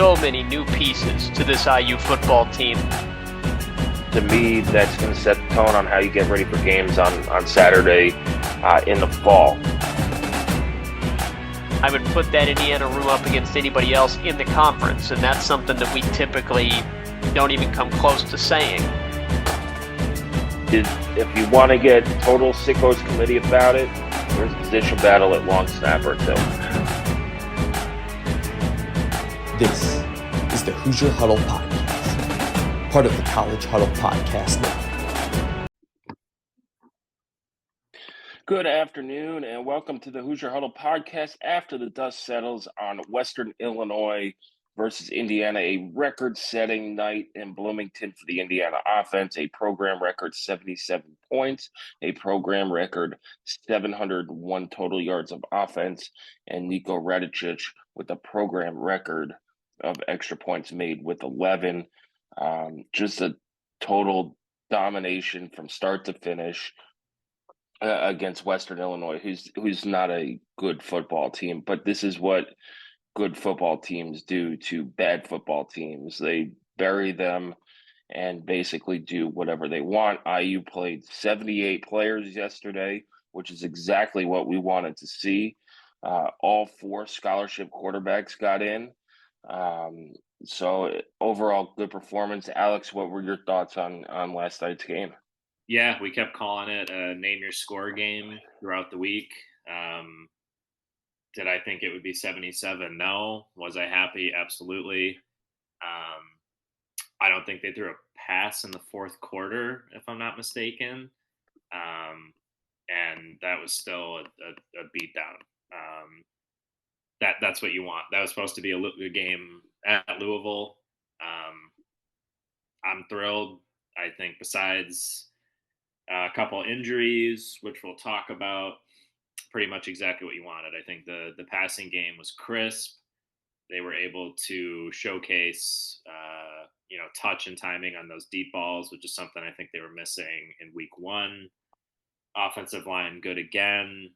so many new pieces to this IU football team. To me, that's going to set the tone on how you get ready for games on Saturday in the fall. I would put that Indiana room up against anybody else in the conference, and that's something that we typically don't even come close to saying. If you want to get total sickos committee about it, there's a position battle at long snapper too. This is the Hoosier Huddle Podcast, part of the College Huddle Podcast Network. Good afternoon and welcome to the Hoosier Huddle Podcast after the dust settles on Western Illinois versus Indiana, a record-setting night in Bloomington for the Indiana offense, a program record 77 points, a program record 701 total yards of offense, and Nico Radicic with a program record of extra points made with 11. Just a total domination from start to finish against Western Illinois, who's not a good football team, but this is what good football teams do to bad football teams. They bury them and basically do whatever they want. IU played 78 players yesterday, which is exactly what we wanted to see. All four scholarship quarterbacks got in. So overall, good performance. Alex, what were your thoughts on last night's game? Yeah, we kept calling it a name your score game throughout the week. Did I think it would be 77? No. Was I happy? Absolutely. I don't think they threw a pass in the fourth quarter, if I'm not mistaken. And that was still a beatdown. That's what you want. That was supposed to be a game at Louisville. I'm thrilled. I think besides a couple injuries, which we'll talk about, pretty much exactly what you wanted. I think the passing game was crisp. They were able to showcase, touch and timing on those deep balls, which is something I think they were missing in week one. Offensive line good again.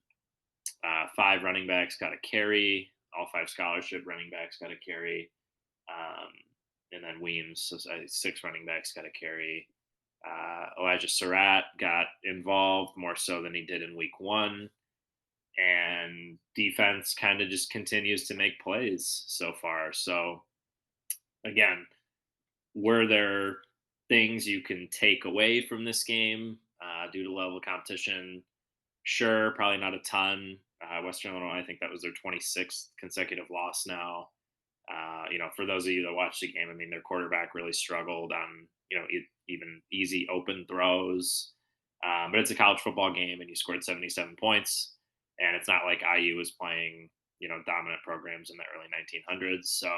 5 running backs got a carry. All 5 scholarship running backs got a carry. And then Weems, so 6 running backs got a carry. Elijah Surratt got involved more so than he did in week one. And defense kind of just continues to make plays so far. So, again, were there things you can take away from this game due to level of competition? Sure, probably not a ton. Western Illinois, I think that was their 26th consecutive loss now. For those of you that watched the game, I mean, their quarterback really struggled on, even easy open throws. But it's a college football game, and you scored 77 points. And it's not like IU was playing, dominant programs in the early 1900s. So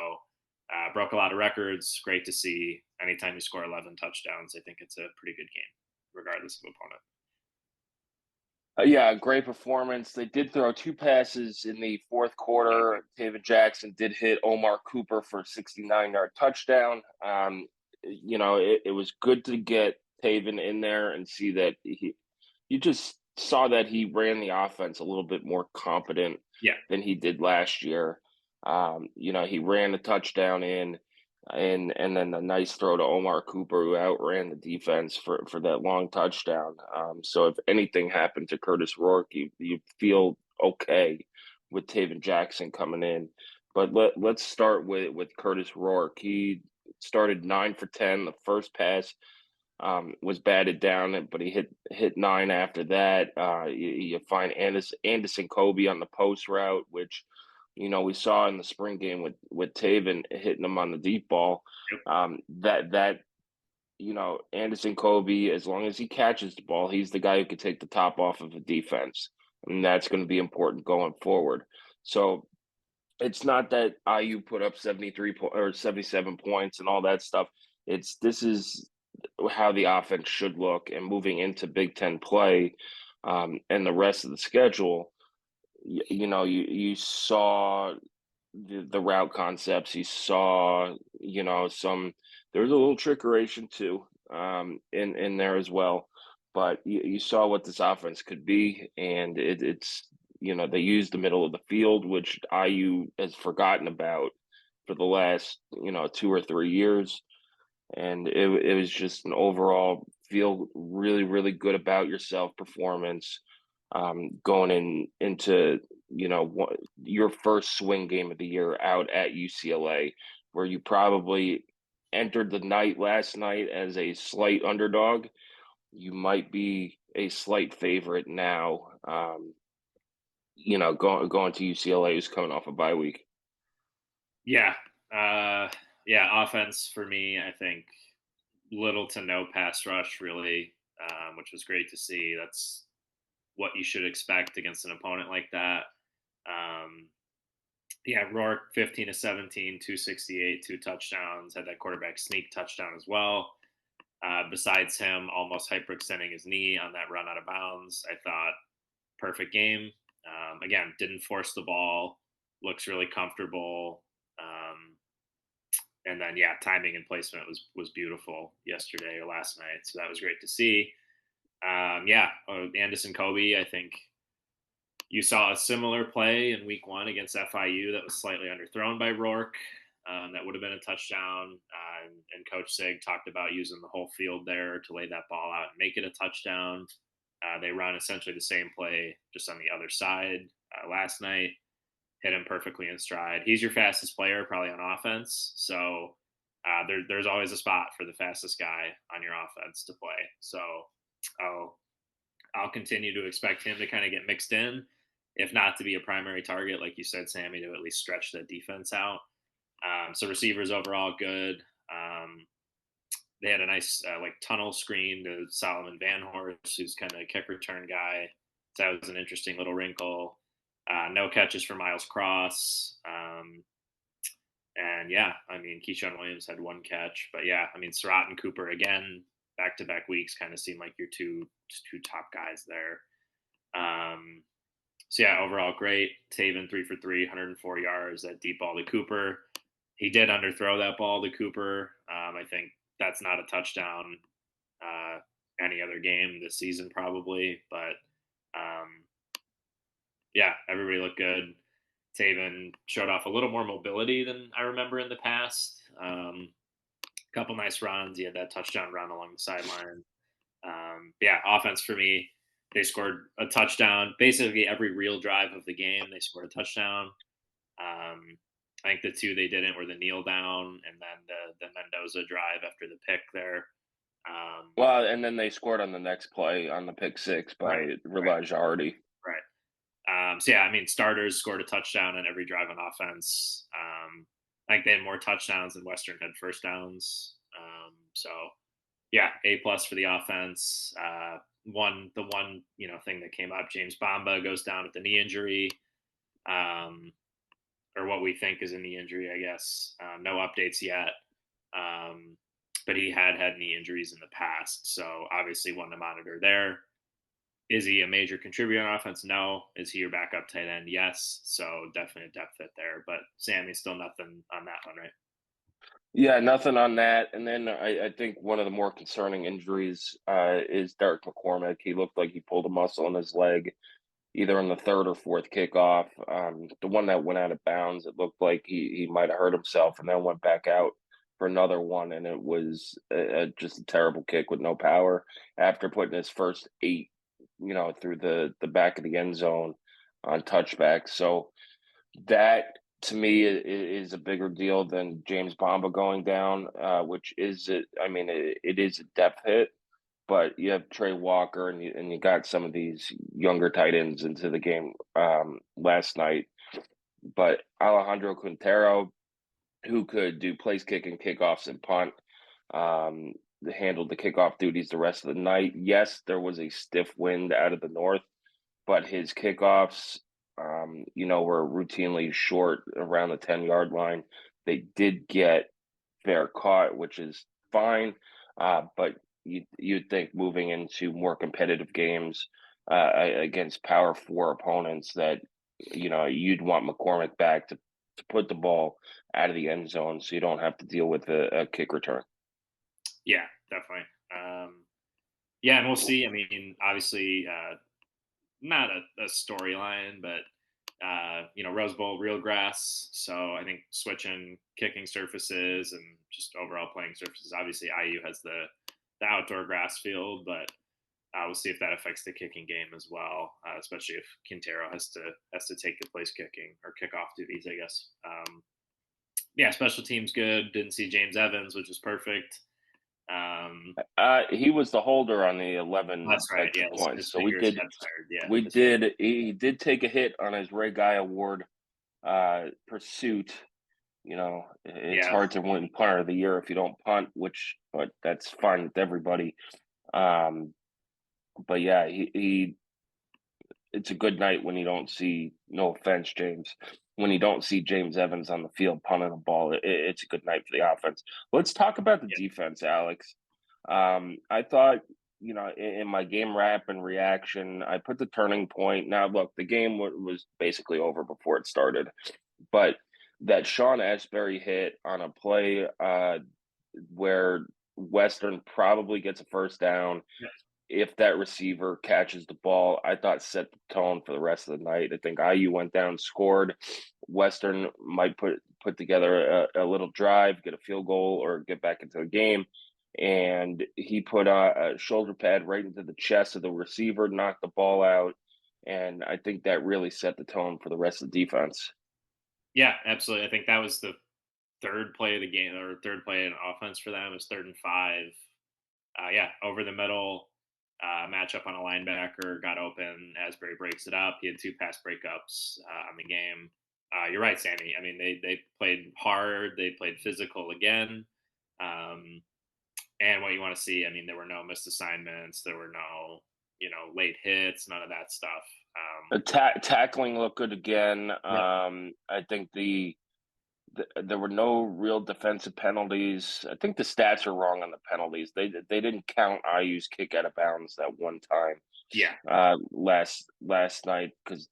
broke a lot of records. Great to see. Anytime you score 11 touchdowns, I think it's a pretty good game, regardless of opponent. Yeah, great performance. They did throw 2 passes in the fourth quarter. David Jackson did hit Omar Cooper for a 69-yard touchdown. It was good to get Taven in there and see that you just saw that he ran the offense a little bit more competent than he did last year. He ran a touchdown in and then a nice throw to Omar Cooper, who outran the defense for that long touchdown. So if anything happened to Curtis Rourke, you feel okay with Taven Jackson coming in. But let's start with Curtis Rourke. He started 9 for 10. The first pass was batted down, but he hit 9 after that. You find Anderson Kobe on the post route, which we saw in the spring game with Taven hitting him on the deep ball. Anderson Kobe, as long as he catches the ball, he's the guy who could take the top off of a defense, and that's going to be important going forward. So it's not that IU put up 73 or 77 points and all that stuff. This is how the offense should look, and moving into Big Ten play and the rest of the schedule. You saw the route concepts. You saw, there's a little trickeration too in there as well. But you saw what this offense could be, and it's they used the middle of the field, which IU has forgotten about for the last 2 or 3 years, and it was just an overall feel really really good about yourself performance, going into your first swing game of the year out at UCLA, where you probably entered the night last night as a slight underdog. You might be a slight favorite now. Going to UCLA, who's coming off a bye week. Yeah. Yeah. Offense for me, I think little to no pass rush, really, which was great to see. That's what you should expect against an opponent like that. Um, yeah, Rourke, 15 to 17, 268, 2 touchdowns, had that quarterback sneak touchdown as well. Besides him almost hyperextending his knee on that run out of bounds, I thought perfect game. Again, didn't force the ball, looks really comfortable. And then, yeah, timing and placement was beautiful yesterday or last night. So that was great to see. Anderson Kobe, I think you saw a similar play in week 1 against FIU that was slightly underthrown by Rourke. That would have been a touchdown. And Coach Sig talked about using the whole field there to lay that ball out and make it a touchdown. They run essentially the same play just on the other side last night. Hit him perfectly in stride. He's your fastest player probably on offense. So there's always a spot for the fastest guy on your offense to play. So I'll continue to expect him to kind of get mixed in, if not to be a primary target, like you said, Sammy, to at least stretch that defense out. So receivers overall good. They had a nice tunnel screen to Solomon Van Horst, who's kind of a kick return guy. So that was an interesting little wrinkle. No catches for Miles Cross. And yeah, I mean, Keyshawn Williams had 1 catch, but yeah, I mean, Surratt and Cooper again, back-to-back weeks kind of seem like your two top guys there. So yeah, overall great. Taven 3 for 3, 104 yards. That deep ball to Cooper. He did underthrow that ball to Cooper. I think that's not a touchdown any other game this season probably, but yeah, everybody looked good. Taven showed off a little more mobility than I remember in the past. Couple nice runs. He had that touchdown run along the sideline. Yeah, offense for me, they scored a touchdown. Basically every real drive of the game, they scored a touchdown. I think the 2 they didn't were the kneel down and then the Mendoza drive after the pick there. Well, and then they scored on the next play on the pick 6 by Relijah Hardy. Right. So yeah, I mean, starters scored a touchdown on every drive on offense. I think they had more touchdowns than Western had first downs. So yeah, A+ for the offense. The one thing that came up, James Bamba goes down with the knee injury, or what we think is a knee injury, I guess. No updates yet, but he had knee injuries in the past, so obviously one to monitor there. Is he a major contributor on offense? No. Is he your backup tight end? Yes. So definitely a depth fit there. But Sammy, still nothing on that one, right? Yeah, nothing on that. And then I think one of the more concerning injuries is Derek McCormick. He looked like he pulled a muscle in his leg, either on the 3rd or 4th kickoff. The one that went out of bounds, it looked like he might have hurt himself and then went back out for another one. And it was just a terrible kick with no power after putting his first 8 through the back of the end zone on touchback. So that to me is a bigger deal than James Bamba going down, which is it is a depth hit, but you have Trey Walker and you got some of these younger tight ends into the game last night. But Alejandro Quintero, who could do place kicking, kickoffs, and punt, handled the kickoff duties the rest of the night. Yes, there was a stiff wind out of the north, but his kickoffs, were routinely short around the 10-yard line. They did get fair caught, which is fine, but you'd think moving into more competitive games against Power 4 opponents that, you'd want McCormick back to put the ball out of the end zone so you don't have to deal with a kick return. Yeah, definitely. And we'll see. I mean, obviously, not a storyline, but Rose Bowl, real grass. So I think switching kicking surfaces and just overall playing surfaces. Obviously, IU has the outdoor grass field, but we'll see if that affects the kicking game as well, especially if Quintero has to take the place kicking or kickoff duties, I guess. Yeah, special teams good. Didn't see James Evans, which is perfect. He was the holder on the 11 That's right. extra Yeah, points. his So we fingers did got tired. Yeah, we did he did take a hit on his Ray Guy Award pursuit. It's yeah, hard to win punter of the year if you don't punt, but that's fine with everybody. Um, but yeah, he it's a good night when you don't see, no offense, James, when you don't see James Evans on the field punting the ball. It's a good night for the offense. Let's talk about the yeah, defense, Alex. I thought, in my game wrap and reaction, I put the turning point. Now, look, the game was basically over before it started, but that Sean Asbury hit on a play where Western probably gets a first down, yeah, if that receiver catches the ball, I thought set the tone for the rest of the night. I think IU went down, scored. Western might put together a little drive, get a field goal, or get back into the game. And he put a shoulder pad right into the chest of the receiver, knocked the ball out. And I think that really set the tone for the rest of the defense. yeah. Absolutely. I think that was the third play of the game or third play in offense for them. It was 3rd and 5. Yeah, over the middle, matchup on a linebacker got open. Asbury breaks it up. He had 2 pass breakups on the game. You're right, Sammy. I mean, they played hard. They played physical again. Um, and what you want to see, I mean, there were no missed assignments. There were no, late hits. None of that stuff. Tackling looked good again. Yep. I think there were no real defensive penalties. I think the stats are wrong on the penalties. They didn't count IU's kick out of bounds that one time Yeah. last night because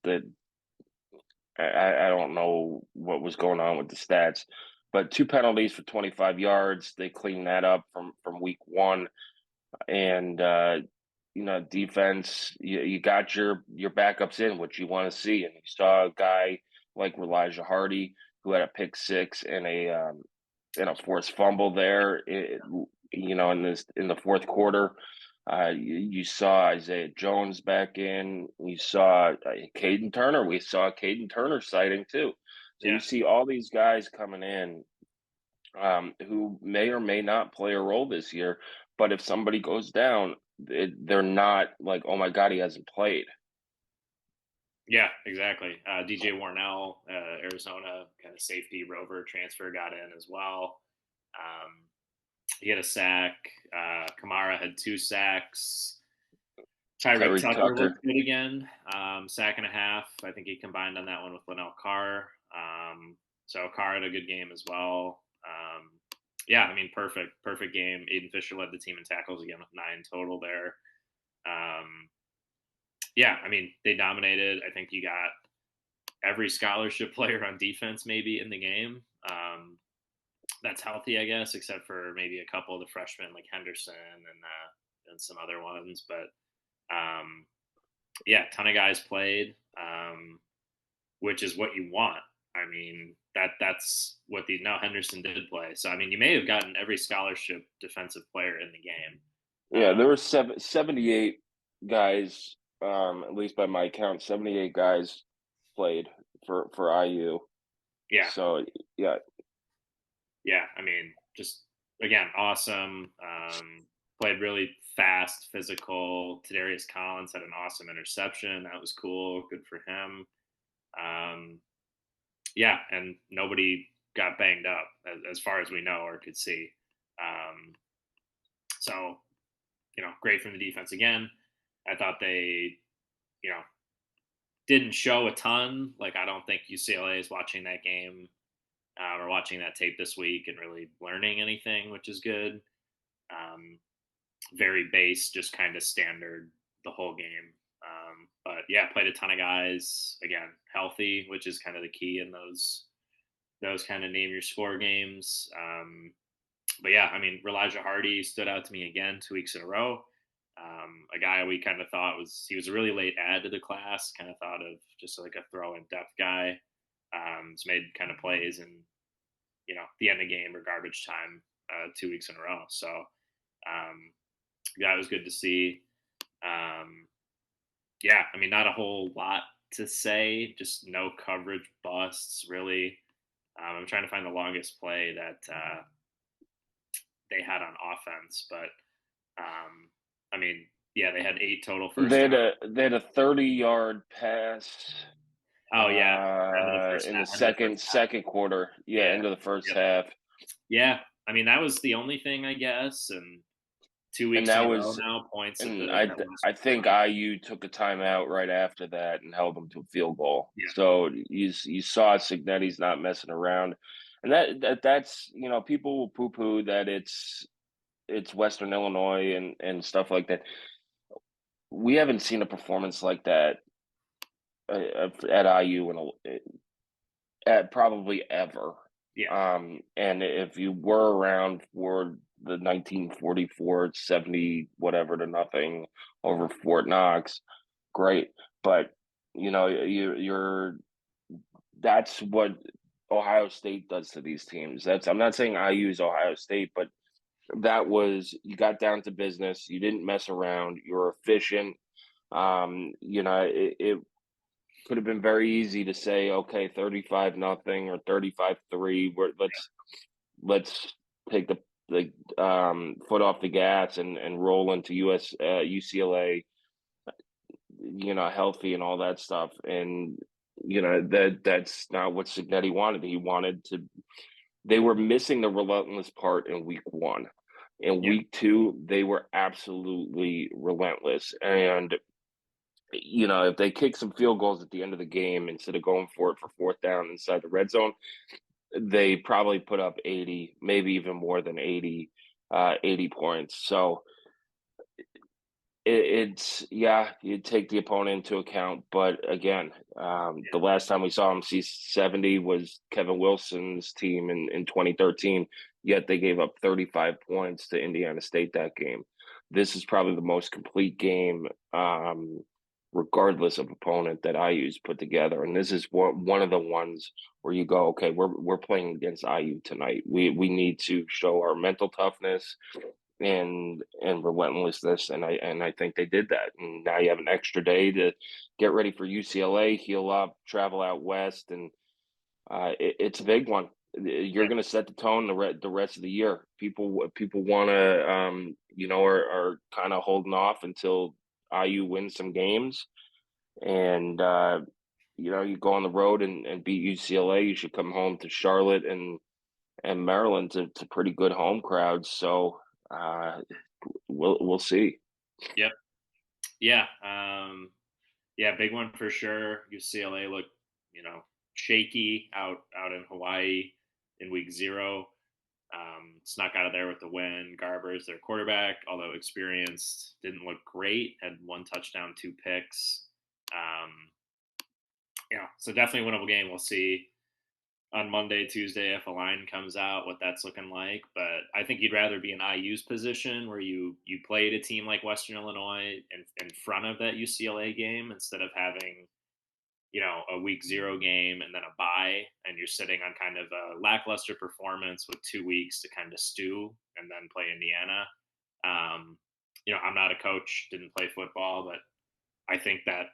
I don't know what was going on with the stats, but 2 penalties for 25 yards. They cleaned that up from week one, and defense. You got your backups in, which you want to see, and you saw a guy like Elijah Hardy who had a pick six and a forced fumble there. In the fourth quarter, you saw Isaiah Jones back in. You saw Caden Turner. We saw Caden Turner sighting too. So Yeah. you see all these guys coming in who may or may not play a role this year. But if somebody goes down, they're not like, oh my God, he hasn't played. Yeah, exactly. DJ Warnell, Arizona kind of safety rover transfer got in as well. He had a sack. Kamara had 2 sacks. Tyreek Tyreek Tucker Tucker. looked good again. Sack and a half. I think he combined on that one with Linnell Carr. So Carr had a good game as well. Yeah, I mean, perfect game. Aiden Fisher led the team in tackles again with 9 total there. Yeah, I mean, they dominated. I think you got every scholarship player on defense maybe in the game. That's healthy, I guess, except for maybe a couple of the freshmen like Henderson and some other ones. But yeah, ton of guys played, which is what you want. I mean, that's what Henderson did play. So I mean, you may have gotten every scholarship defensive player in the game. Yeah, there were 78 guys, at least by my count, 78 guys played for IU. Yeah. So yeah. Yeah, I mean, just again, awesome. Played really fast, physical. Tadarius Collins had an awesome interception. That was cool. Good for him. Yeah, and nobody got banged up as far as we know or could see. So, great from the defense again. I thought they, didn't show a ton. Like, I don't think UCLA is watching that game or watching that tape this week and really learning anything, which is good. Very base, just kind of standard the whole game. But yeah, played a ton of guys, again, healthy, which is kind of the key in those kind of name your score games. But yeah, I mean, Elijah Hardy stood out to me again 2 weeks in a row. A guy we kind of thought he was a really late add to the class, kind of thought of just like a throw in depth guy. He's made kind of plays in, the end of game or garbage time 2 weeks in a row. So that was good to see. Yeah, I mean, not a whole lot to say, just no coverage busts, really. I'm trying to find the longest play that they had on offense, but I mean, yeah, they had 8 total first down. They had a 30-yard pass Oh yeah, end of the first in half. the End of the first half. second quarter. Yeah, Yeah. into the first Yep. half. Yeah. I mean, that was the only thing, I guess, and 2 And weeks in that a row was now points at and that last I think drive. IU took a timeout right after that and held them to a field goal. Yeah. So you saw Signetti's not messing around, and that's people will poo poo that it's Western Illinois and stuff like that. We haven't seen a performance like that at IU at probably ever. Yeah. And if you were around for the 1944 70 whatever to nothing over Fort Knox, great. But you're that's what Ohio State does to these teams. I'm not saying I use Ohio State, but that was you got down to business. You didn't mess around. You were efficient. It could have been very easy to say, okay, 35 nothing or 35-3. Let's take foot off the gas and roll into UCLA, healthy and all that stuff. And that's not what Signetti wanted. He wanted to. They were missing the relentless part in week 1. In Yeah. week 2, they were absolutely relentless. And if they kick some field goals at the end of the game instead of going for it for fourth down inside the red zone, they probably put up 80, maybe even more than 80 points. So it's you take the opponent into account, but again, the last time we saw them see 70 was Kevin Wilson's team in 2013. Yet they gave up 35 points to Indiana State that game. This is probably the most complete game, regardless of opponent, that IU's put together. And this is one of the ones where you go, okay, we're playing against IU tonight. We need to show our mental toughness and relentlessness, and I think they did that. And now you have an extra day to get ready for UCLA, heal up, travel out west, and it's a big one. You're going to set the tone the rest of the year. People want to are kind of holding off until IU wins some games, and you go on the road and beat UCLA. You should come home to Charlotte and Maryland to pretty good home crowds. So we'll see. Yep. Yeah. Yeah, big one for sure. UCLA looked, shaky out in Hawaii in week 0. Snuck out of there with the win. Garber's their quarterback, although experienced, didn't look great. Had 1 touchdown, 2 picks. So definitely a winnable game. We'll see on Monday, Tuesday, if a line comes out, what that's looking like. But I think you'd rather be in IU's position where you played a team like Western Illinois in front of that UCLA game instead of having, a week 0 game and then a bye, and you're sitting on kind of a lackluster performance with 2 weeks to kind of stew and then play Indiana. I'm not a coach, didn't play football, but I think that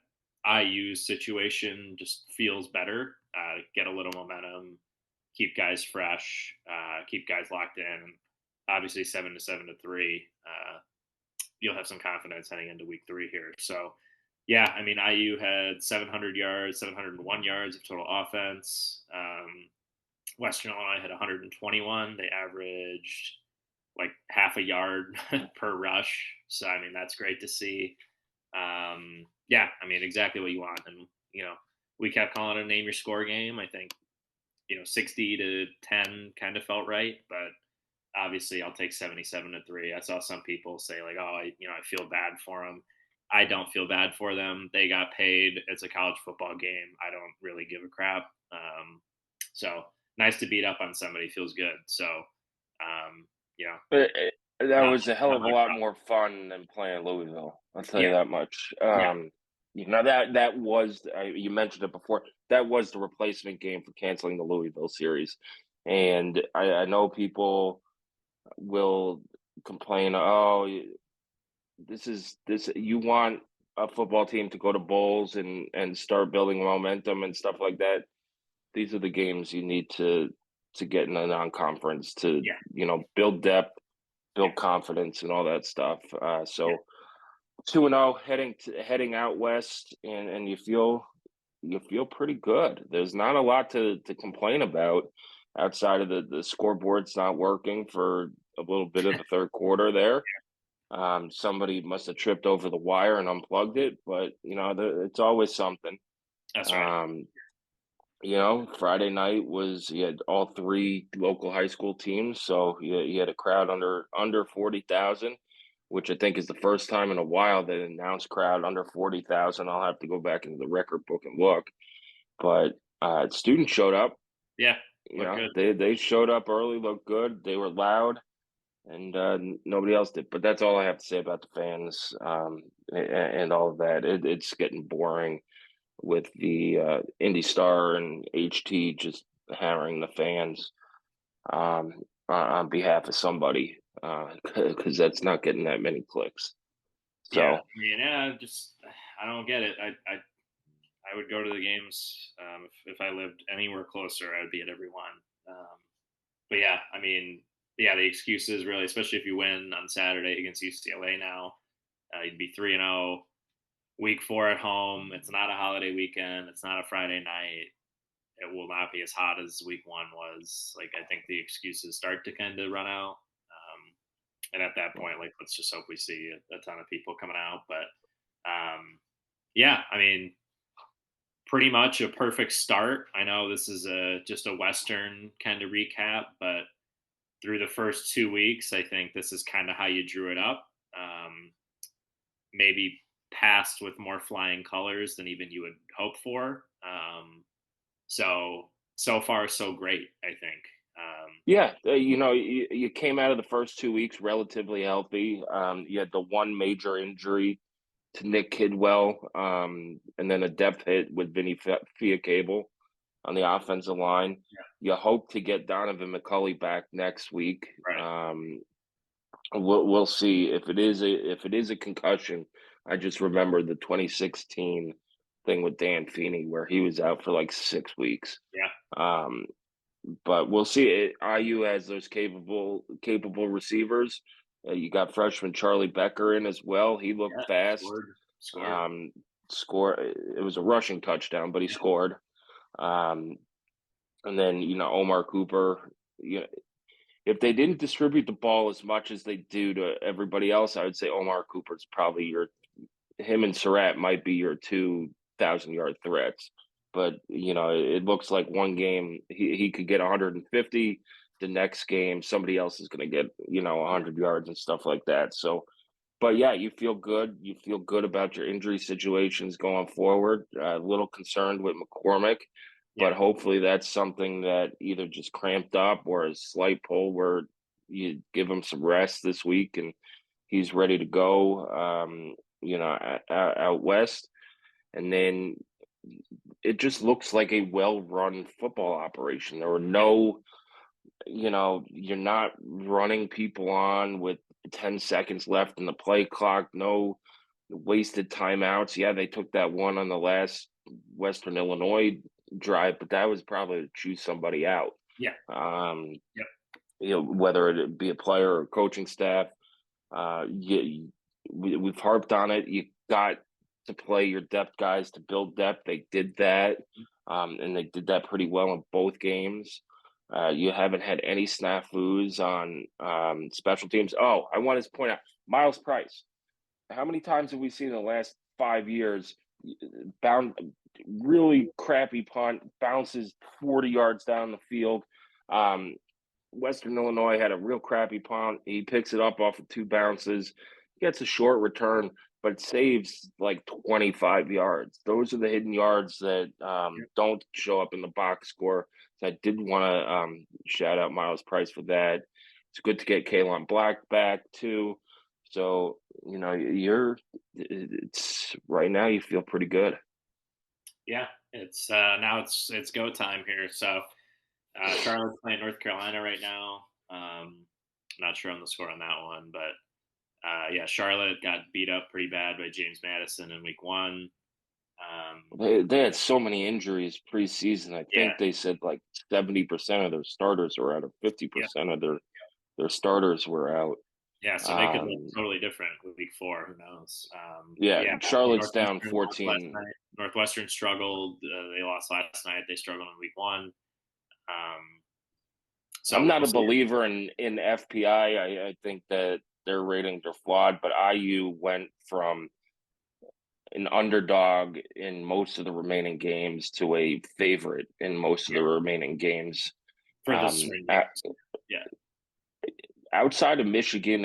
IU's situation just feels better. Get a little momentum, keep guys fresh, keep guys locked in. Obviously, 7-3. You'll have some confidence heading into week 3 here. So, yeah, I mean, IU had 700 yards, 701 yards of total offense. Western Illinois had 121. They averaged like half a yard per rush. So, I mean, that's great to see. Yeah, I mean, exactly what you want. And, we kept calling it a name your score game. I think, 60-10 kind of felt right, but obviously I'll take 77-3. I saw some people say like, oh, I feel bad for them. I don't feel bad for them. They got paid. It's a college football game. I don't really give a crap. So nice to beat up on somebody, feels good. So, But That not was a hell not of a much lot fun. more fun than playing Louisville. I'll tell you Yeah, that much. yeah, That was you mentioned it before. That was the replacement game for canceling the Louisville series, and I know people will complain. Oh, this. You want a football team to go to bowls and start building momentum and stuff like that. These are the games you need to get in a non-conference to yeah, build depth, yeah, build confidence, and all that stuff. yeah, So 2-0 heading out west, and you feel pretty good. There's not a lot to complain about outside of the scoreboard's not working for a little bit of the third quarter there. Somebody must have tripped over the wire and unplugged it, but it's always something. that's right. Um, Friday night you had all three local high school teams, so you had a crowd under 40,000, which I think is the first time in a while they announced crowd under 40,000. I'll have to go back into the record book and look, but students showed up. Yeah, look good. They showed up early, looked good. They were loud, and nobody else did. But that's all I have to say about the fans and all of that. It's getting boring with the Indy Star and HT just hammering the fans on behalf of somebody because that's not getting that many clicks. Yeah, So I mean, yeah, just I don't get it. I would go to the games if I lived anywhere closer. I would be at every one. Um, but yeah, I mean, yeah, the excuses really, especially if you win on Saturday against UCLA. Now you'd be 3-0. Week 4 at home. It's not a holiday weekend. It's not a Friday night. It will not be as hot as week 1 was. Like I think the excuses start to kind of run out. And at that point, like let's just hope we see a ton of people coming out. But yeah, I mean, pretty much a perfect start. I know this is just a Western kind of recap, but through the first 2 weeks, I think this is kind of how you drew it up. Maybe passed with more flying colors than even you would hope for. So far, so great, I think. yeah, you came out of the first 2 weeks relatively healthy. You had the one major injury to Nick Kidwell, and then a depth hit with Vinny Fiacable on the offensive line. Yeah. You hope to get Donovan McCulley back next week. Right. We'll see if it is a concussion. I just remember the 2016 thing with Dan Feeney where he was out for like 6 weeks. Yeah. Um, but we'll see. IU has those capable receivers. You got freshman Charlie Becker in as well. He looked Yeah. fast. Scored. Score. It was a rushing touchdown, but he scored. And then Omar Cooper. If they didn't distribute the ball as much as they do to everybody else, I would say Omar Cooper's probably him and Surratt might be your 2,000-yard threats. But it looks like one game he could get 150. The next game, somebody else is going to get 100 yards and stuff like that. So, but yeah, you feel good. You feel good about your injury situations going forward. A little concerned with McCormick, but Yeah. hopefully that's something that either just cramped up or a slight pull where you give him some rest this week and he's ready to go. Out west, and then it just looks like a well-run football operation. There were no, you're not running people on with 10 seconds left in the play clock, no wasted timeouts. Yeah, they took that one on the last Western Illinois drive, but that was probably to choose somebody out. Yeah. Yep. Whether it be a player or coaching staff. We've harped on it. You got to play your depth guys to build depth. They did that, and they did that pretty well in both games. You haven't had any snafus on special teams. Oh, I want to point out Miles Price. How many times have we seen in the last 5 years really crappy punt, bounces 40 yards down the field? Western Illinois had a real crappy punt. He picks it up off of 2 bounces, gets a short return, but saves like 25 yards. Those are the hidden yards that don't show up in the box score. So I did want to shout out Miles Price for that. It's good to get Kalen Black back too. So, it's right now you feel pretty good. Yeah, it's now it's go time here. So Charlotte's playing North Carolina right now. Not sure on the score on that one, but yeah, Charlotte got beat up pretty bad by James Madison in week 1. They had so many injuries preseason. I Yeah, think they said like 70% of their starters were out, or yeah, 50% of their starters were out. yeah. So they could look Um, totally different with week 4. Who knows? yeah, Yeah, Charlotte's down Northwestern lost last 14. night. Northwestern struggled. They lost last night. They struggled in week 1. So I'm not we'll a see. believer in FPI. I think that their ratings are flawed, but IU went from an underdog in most of the remaining games to a favorite in most of the remaining games. For the swing games. Yeah. Outside of Michigan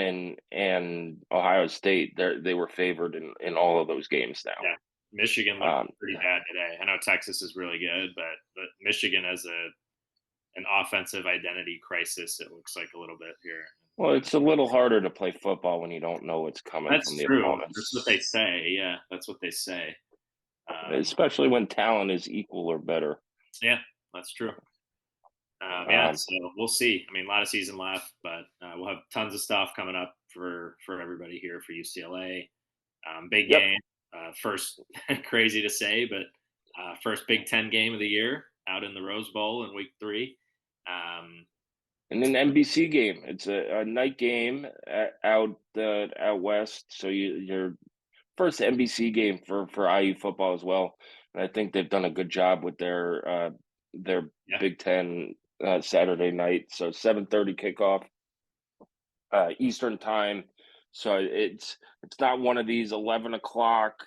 and Ohio State, they were favored in all of those games now. Yeah. Michigan looked pretty bad today. I know Texas is really good, but Michigan has an offensive identity crisis, it looks like a little bit here. Well, it's a little harder to play football when you don't know what's coming That's from the true. That's what they opponents, say. Yeah, that's what they say. especially when talent is equal or better. Yeah, that's true. Yeah, so we'll see. I mean, a lot of season left, but we'll have tons of stuff coming up for everybody here for UCLA. Big Yep. game. First, crazy to say, but first Big Ten game of the year out in the Rose Bowl in week 3. And an NBC game. It's a night game out west. So your first NBC game for IU football as well. And I think they've done a good job with their Yeah. Big Ten Saturday night. So 7:30 kickoff Eastern time. So it's not one of these 11 o'clock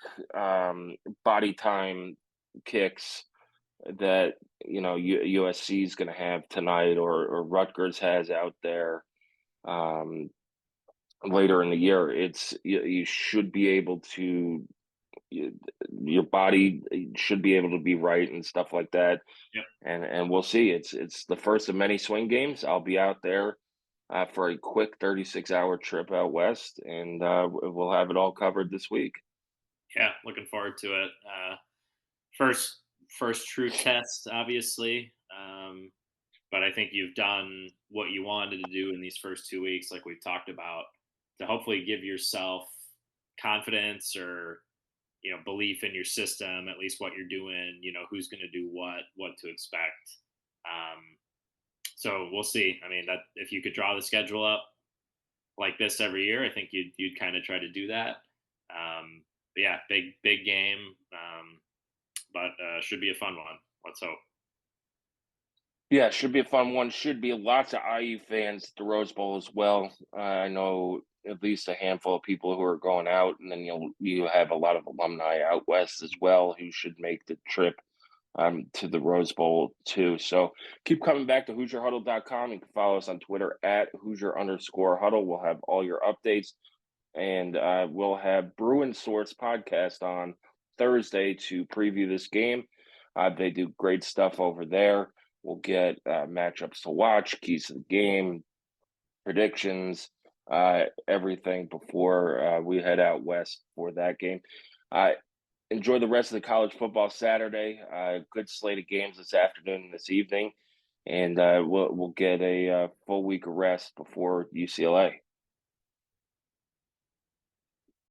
body time kicks that USC is going to have tonight, or Rutgers has out there later in the year. It's you should be able to your body should be able to be right and stuff like that. Yep. And we'll see. It's the first of many swing games. I'll be out there for a quick 36-hour trip out west, and we'll have it all covered this week. Yeah, looking forward to it. First true test, obviously. But I think you've done what you wanted to do in these first 2 weeks, like we've talked about, to hopefully give yourself confidence or belief in your system, at least what you're doing, who's going to do what to expect. So we'll see. I mean, that if you could draw the schedule up like this every year, I think you'd kind of try to do that. But yeah, big game, but should be a fun one. Let's hope. Yeah, it should be a fun one. Should be lots of IU fans at the Rose Bowl as well. I know at least a handful of people who are going out, and then you have a lot of alumni out west as well who should make the trip to the Rose Bowl too. So keep coming back to HoosierHuddle.com. You can follow us on Twitter at Hoosier_Huddle. We'll have all your updates, and we'll have Bruin Source podcast on Thursday to preview this game. They do great stuff over there. We'll get matchups to watch, keys to the game, predictions, everything before we head out west for that game. Enjoy the rest of the college football Saturday. Good slate of games this afternoon and this evening, and we'll get a full week of rest before UCLA.